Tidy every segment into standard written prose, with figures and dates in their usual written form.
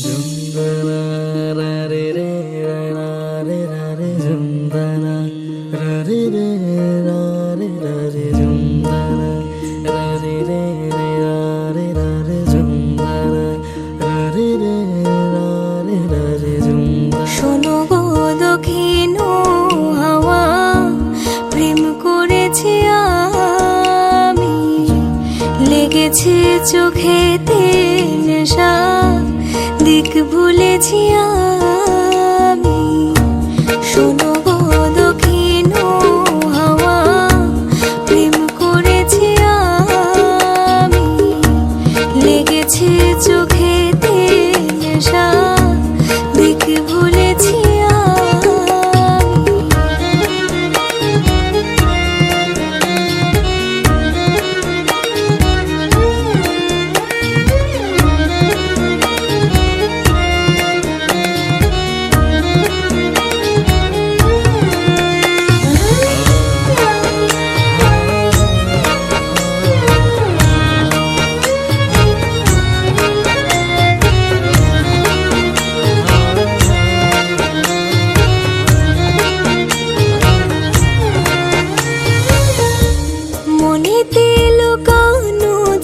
ঝুমদানা রা রে রে রা রে রা রে ঝুমদানা রা রে রে রা রে রা রে ঝুমদানা রা রে রে রা রে রা রে ঝুমদানা রা রে রে রা রে রা রে ঝুমদানা। শোনো গো দক্ষিণ হাওয়া, প্রেম করেছি আমি, লেগেছে চোখেতে নেশা, দিক ভুলেছি আমি। শোনো গো দক্ষিণ হাওয়া, প্রেম করেছি আমি, লেগেছে চোখেতে নেশা, দিক ভুলেছি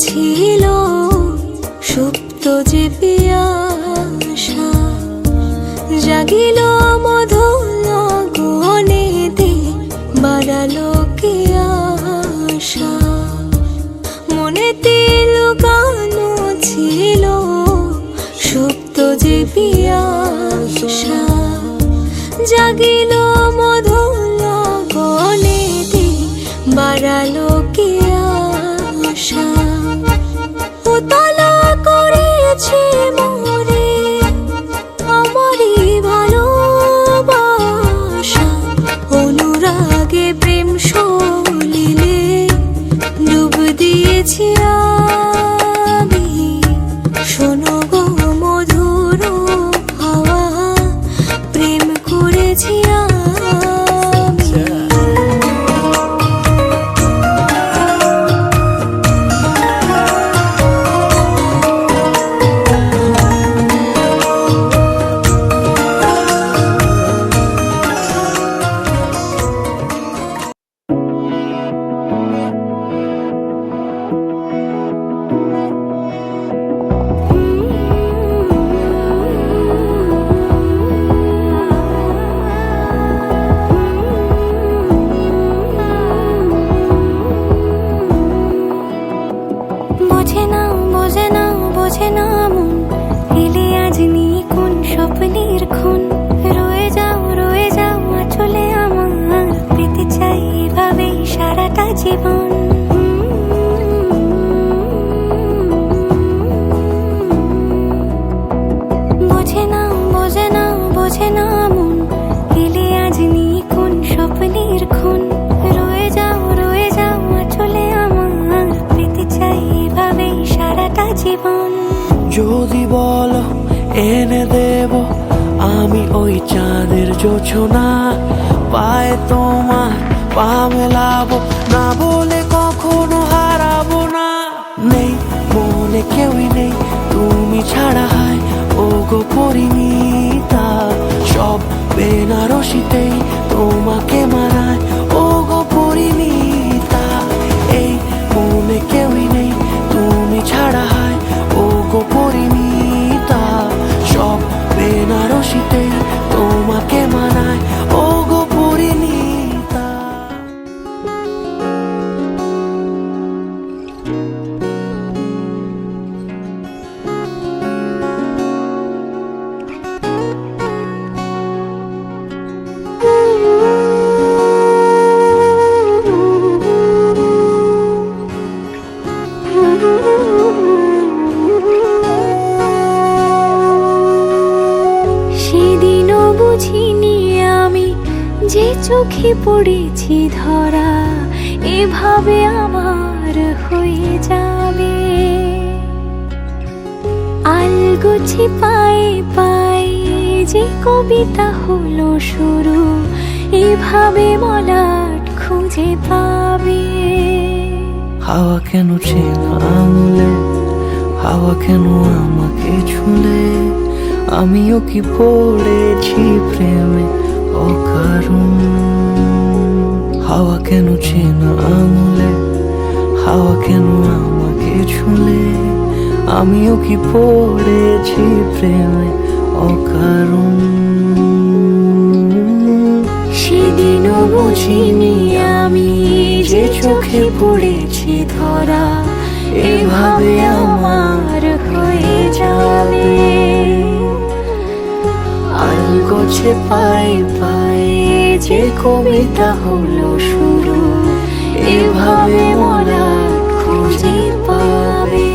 ছিল সুপ্ত যে পিয়াসা, জাগিল মধুর গহনেতে, বাড়ালো কে আশা। মনেতে লুকানো ছিল সুপ্ত যে পিয়াসা, জাগিল মধুর গহনেতে, বাড়ালো কে আশা। উতলা করেছে মোরে আমারই ভালোবাসা, অনুরাগে প্রেম সলিলে ডুব দিয়েছি আমি। শোনো গো মধুর হাওয়া, প্রেম করেছি আমি। বোঝে না মন, এলে আজ নিয়ে কোন স্বপ্নের খুন। রয়ে যাও আঁচলে আমার, পেতে চাই এভাবেই সারাটা জীবন। বোঝে না মন, এলে আজ নিয়ে কোন স্বপ্নের খুন। রয়ে যাও আঁচলে আমার, পেতে চাই এভাবেই সারাটা জীবন। যদি বলো এনে দেব আমি ওই চাঁদের জোছনা, পায়ে তোমার পা মেলাবো, না বলে কখনো হারাবো না। নেই মনে কেউই নেই তুমি ছাড়া, হায় ও গো পরিণীতা, সব বেনারসিতেই তোমাকে মানায় ও গো পরিণীতা। এই মনে কেউই নেই তুমি ছাড়া, হায় ও গো পরিণীতা, সব বেনারসিতেই তোমাকে মানায় ও গো পরিণীতা। সেদিনও বুঝিনি আমি যে চোখে পড়েছি ধরা, এভাবে আমার হয়ে যাবে। আলগোছি পায়ে পায়ে যে কবিতা হলো শুরু, এভাবে মলাট খুঁজে পাবে। হাওয়া কেন চেনা আঙুলে, হাওয়া কেন আমাকে ছুলে, আমিও কি পড়েছি প্রেমে অকারণ। হাওয়া কেন চেনা আঙুলে, হাওয়া কেন আমাকে ছুলে, আমিও কি পড়েছি প্রেমে অকারণ। সেদিনও বুঝিনি আমি যে চোখে পড়েছি ধরা, এভাবে আমার হয়ে যাবে। আলগোছে পায়ে পায়ে যে কবিতা হলো শুরু, এভাবে মোরা খুঁজে পাবে।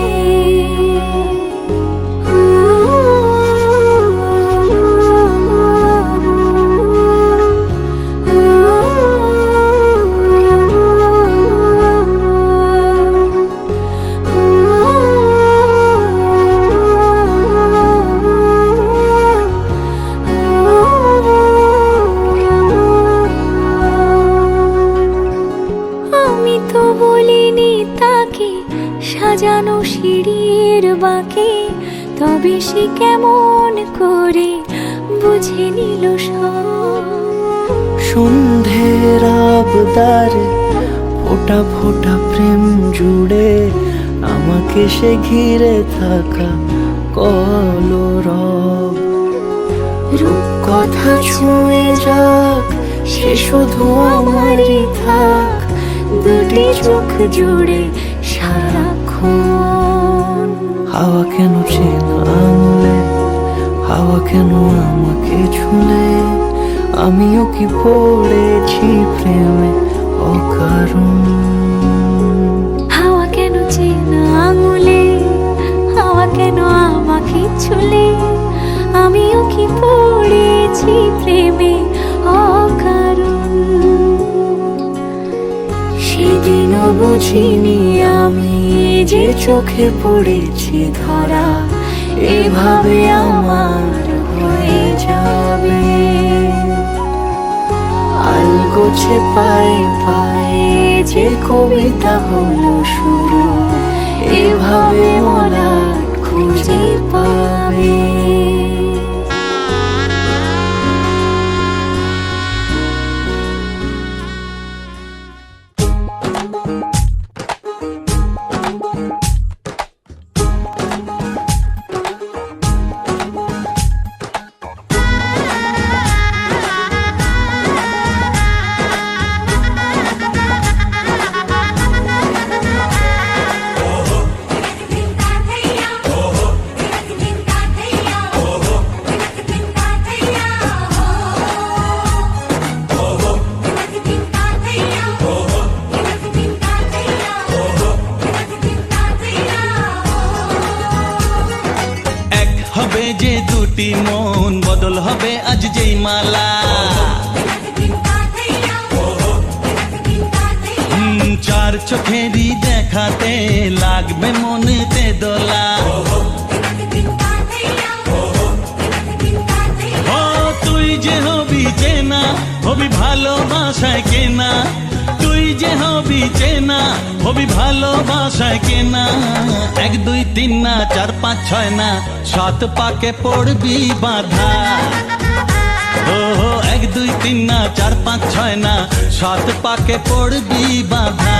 আমি তো বলিনি তাকে সাজানো সিঁড়ির বাঁকে, তবে সে কেমন করে বুঝে নিল সব। সন্ধ্যের আবদারে ফোটা ফোটা প্রেম জুড়ে, আমাকে সে ঘিরে থাকা কলরব। রূপকথা ছুঁয়ে যাক, সে শুধু আমারই থাক, দুটি চোখ জুড়ে সারাক্ষণ। হাওয়া কেন চেনা আঙুলে, হাওয়া কেন আমাকে ছুলে, আমিও কি পড়েছি প্রেমে অকারণ। হাওয়া কেন চেনা আঙুলে, হাওয়া কেন আমাকে ছুলে, আমিও কি পড়েছি প্রেমে অকারণ। সেদিনও বুঝিনি আমি যে চোখে পড়েছি ধরা, এভাবে আমার হয়ে যাবে। আলগোছে পায়ে পায়ে যে কবিতা হলো শুরু, এভাবে মোরা খুঁজে পাবে। যে দুটি মন বদল হবে আজ যেই মালা, চার চোখেরই দেখাতে লাগবে মনেতে দোলা। ও তুই যে হবি চেনা, হবি ভালোবাসায় কেনা, তুই যে হবি চেনা, হবি ভালোবাসায় কেনা। 1 2 3 না 4 5 6 না, 7 পাকে পড়বি বাঁধা। ও 1 2 3 না 4 5 6 না, 7 পাকে পড়বি বাঁধা।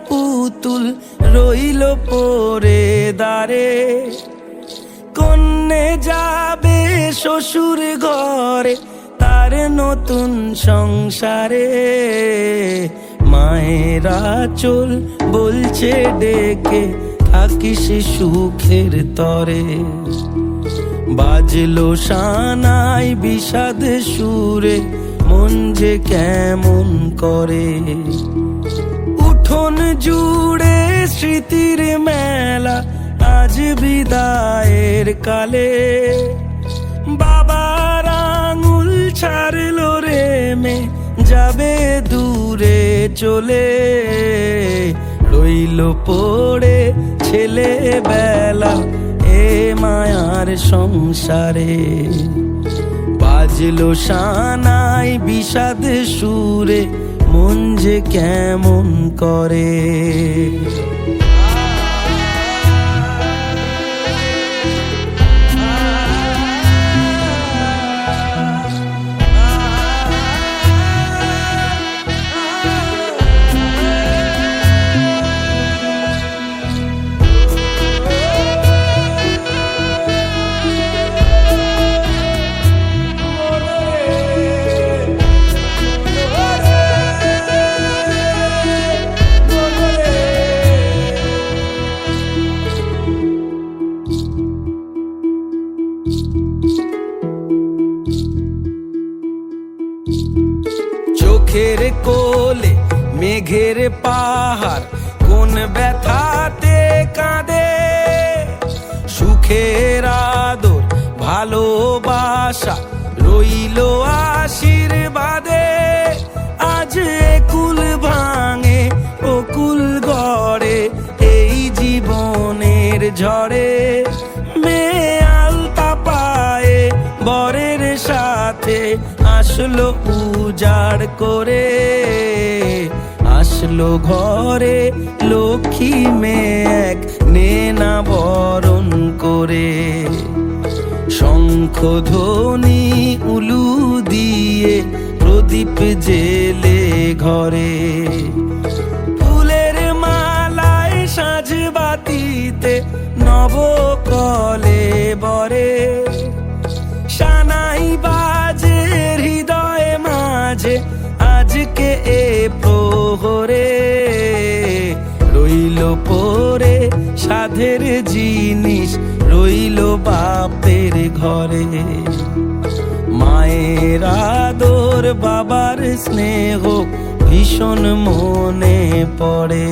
পুতুল রইল পরে দাঁড়ে, কন্যে যাবে শ্বশুর ঘরে তার নতুন সংসারে। মায়েরা চল বলছে ডেকে থাকিস সুখের তরে, বাজলো সানাই বিষাদ সুরে মন যে কেমন করে। উঠোন জুড়ে স্মৃতির মেলা আজ বিদায়ের কালে, বাবার আঙুল ছাড়লো রে মে যাবে দূরে চলে। রইল পড়ে ছেলেবেলা এ মায়ার সংসারে, বাজলো সানাই বিষাদ সুরে মন যে কেমন করে। চোখের কোলে মেঘের পাহাড় কোন ব্যথাতে কাঁদে, সুখের আদর ভালোবাসা রইল আশীর্বাদে। আজ কুল ভাঙে অকুল গড়ে এই জীবনের ঝড়ে, মেয়ে আলতা পায়ে বরের সাথে আসলো উজাড় করে। আসলো ঘরে লক্ষ্মী মেয়ে এক নেনা বরণ করে, শঙ্খ ধ্বনি উলু দিয়ে প্রদীপ জেলে ঘরে। ফুলের মালায় সাজ বাতিতে নবকলে বরে, সানাই বাজে হৃদয়ে মাঝে আজকে এ প্রহরে। রইল পরে সাধের জিনিস রইল বাপের ঘরে, মায়ের আদর বাবার স্নেহ ভীষণ মনে পড়ে।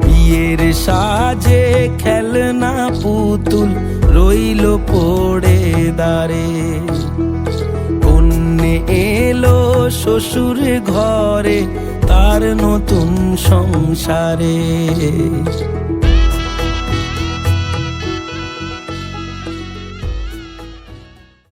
বিয়ের সাজে খেলনা পুতুল রইল পড়ে দাঁড়ে, কন্যে এলো শ্বশুর ঘরে তার নতুন সংসারে।